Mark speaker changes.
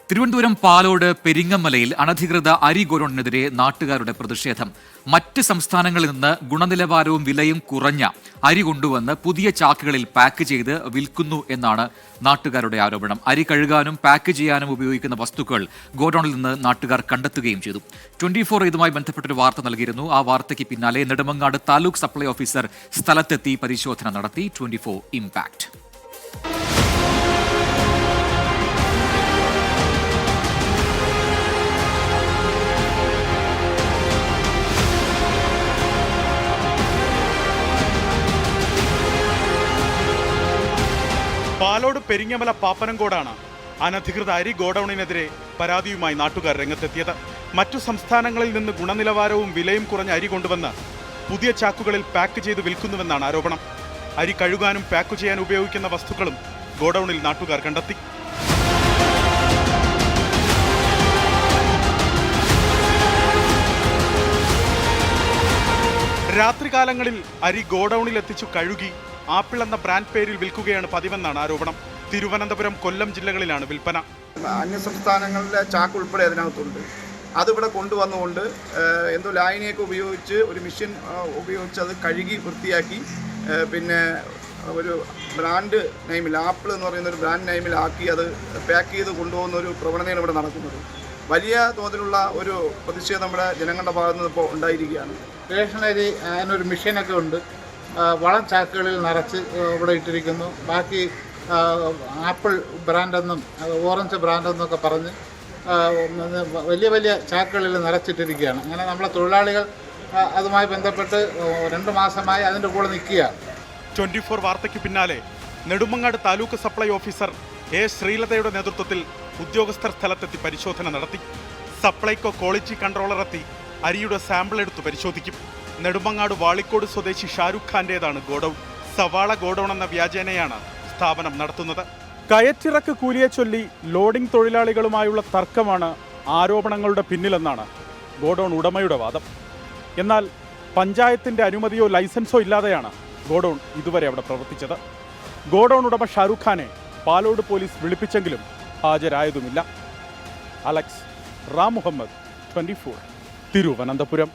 Speaker 1: തിരുവനന്തപുരം പാലോട് പെരിങ്ങമലയിൽ അനധികൃത അരി ഗോഡൌണിനെതിരെ നാട്ടുകാരുടെ പ്രതിഷേധം. മറ്റ് സംസ്ഥാനങ്ങളിൽ നിന്ന് ഗുണനിലവാരവും വിലയും കുറഞ്ഞ അരി കൊണ്ടുവന്ന് പുതിയ ചാക്കുകളിൽ പാക്ക് ചെയ്ത് വിൽക്കുന്നു എന്നാണ് നാട്ടുകാരുടെ ആരോപണം. അരി കഴുകാനും പാക്ക് ചെയ്യാനും ഉപയോഗിക്കുന്ന വസ്തുക്കൾ ഗോഡൌണിൽ നിന്ന് നാട്ടുകാർ കണ്ടെത്തുകയും ചെയ്തു. 24 ഇതുമായി ബന്ധപ്പെട്ടൊരു വാർത്ത നൽകിയിരുന്നു. ആ വാർത്തയ്ക്ക് പിന്നാലെ നെടുമങ്ങാട് താലൂക്ക് സപ്ലൈ ഓഫീസർ സ്ഥലത്തെത്തി പരിശോധന നടത്തി. 24 ഇംപാക്ട്.
Speaker 2: പാലോട് പെരിങ്ങമല പാപ്പനംകോടാണ് അനധികൃത അരി ഗോഡൌണിനെതിരെ പരാതിയുമായി നാട്ടുകാർ രംഗത്തെത്തിയത്. മറ്റു സംസ്ഥാനങ്ങളിൽ നിന്ന് ഗുണനിലവാരവും വിലയും കുറഞ്ഞ അരി കൊണ്ടുവന്ന് പുതിയ ചാക്കുകളിൽ പാക്ക് ചെയ്ത് വിൽക്കുന്നുവെന്നാണ് ആരോപണം. അരി കഴുകാനും പാക്ക് ചെയ്യാൻ ഉപയോഗിക്കുന്ന വസ്തുക്കളും ഗോഡൌണിൽ നാട്ടുകാർ കണ്ടെത്തി. രാത്രികാലങ്ങളിൽ അരി ഗോഡൌണിൽ എത്തിച്ചു കഴുകി ആപ്പിൾ എന്ന ബ്രാൻഡ് പേരിൽ വിൽക്കുകയാണ് പതിവെന്നാണ് ആരോപണം. തിരുവനന്തപുരം, കൊല്ലം ജില്ലകളിലാണ് വിൽപ്പന.
Speaker 3: അന്യസംസ്ഥാനങ്ങളിലെ ചാക്ക് ഉൾപ്പെടെ അതിനകത്തുണ്ട്. അതിവിടെ കൊണ്ടുവന്നുകൊണ്ട് എന്തോ ലായനിയൊക്കെ ഉപയോഗിച്ച് ഒരു മെഷീൻ ഉപയോഗിച്ച് അത് കഴുകി വൃത്തിയാക്കി പിന്നെ ഒരു ബ്രാൻഡ് നെയിമിൽ ആപ്പിൾ എന്ന് പറയുന്ന ഒരു ബ്രാൻഡ് നെയിമിലാക്കി അത് പാക്ക് ചെയ്ത് കൊണ്ടുപോകുന്ന ഒരു പ്രവണതയാണ് ഇവിടെ നടക്കുന്നത്. വലിയ തോതിലുള്ള ഒരു പ്രതിഷേധം നമ്മുടെ ജനങ്ങളുടെ ഭാഗത്ത് നിന്ന് ഇപ്പോൾ ഉണ്ടായിരിക്കുകയാണ്.
Speaker 4: റേഷനരി അതിനൊരു മെഷീനൊക്കെ ഉണ്ട്. വളം ചാക്കുകളിൽ നിറച്ച് ഇവിടെ ഇട്ടിരിക്കുന്നു. ബാക്കി ആപ്പിൾ ബ്രാൻഡെന്നും ഓറഞ്ച് ബ്രാൻഡെന്നൊക്കെ പറഞ്ഞ് വലിയ വലിയ ചാക്കുകളിൽ നിറച്ചിട്ടിരിക്കുകയാണ്. അങ്ങനെ നമ്മളെ തൊഴിലാളികൾ അതുമായി ബന്ധപ്പെട്ട് 2 മാസമായി അതിൻ്റെ കൂടെ നിൽക്കുകയാണ്.
Speaker 2: 24 വാർത്തയ്ക്ക് പിന്നാലെ Nedumangad taluk supply officer A ശ്രീലതയുടെ നേതൃത്വത്തിൽ ഉദ്യോഗസ്ഥർ സ്ഥലത്തെത്തി പരിശോധന നടത്തി. സപ്ലൈകോ ക്വാളിറ്റി കൺട്രോളർ എത്തി അരിയുടെ സാമ്പിൾ എടുത്ത് പരിശോധിക്കും. നെടുമങ്ങാട് വാളിക്കോട് സ്വദേശി ഷാരൂഖ് ഖാന്റേതാണ് ഗോഡൌൺ. സവാള ഗോഡൌൺ എന്ന വ്യാജേനയാണ് സ്ഥാപനം നടത്തുന്നത്. കയറ്റിറക്ക് കൂലിയെ ചൊല്ലി ലോഡിംഗ് തൊഴിലാളികളുമായുള്ള തർക്കമാണ് ആരോപണങ്ങളുടെ പിന്നിലെന്നാണ് ഗോഡൌൺ ഉടമയുടെ വാദം. എന്നാൽ പഞ്ചായത്തിന്റെ അനുമതിയോ ലൈസൻസോ ഇല്ലാതെയാണ് ഗോഡൌൺ ഇതുവരെ അവിടെ പ്രവർത്തിച്ചത്. ഗോഡൌൺ ഉടമ ഷാരൂഖ് ഖാനെ പാലോട് പോലീസ് വിളിപ്പിച്ചെങ്കിലും ഹാജരായതുമില്ല. അലക്സ് റാം മുഹമ്മദ്, 24 തിരുവനന്തപുരം.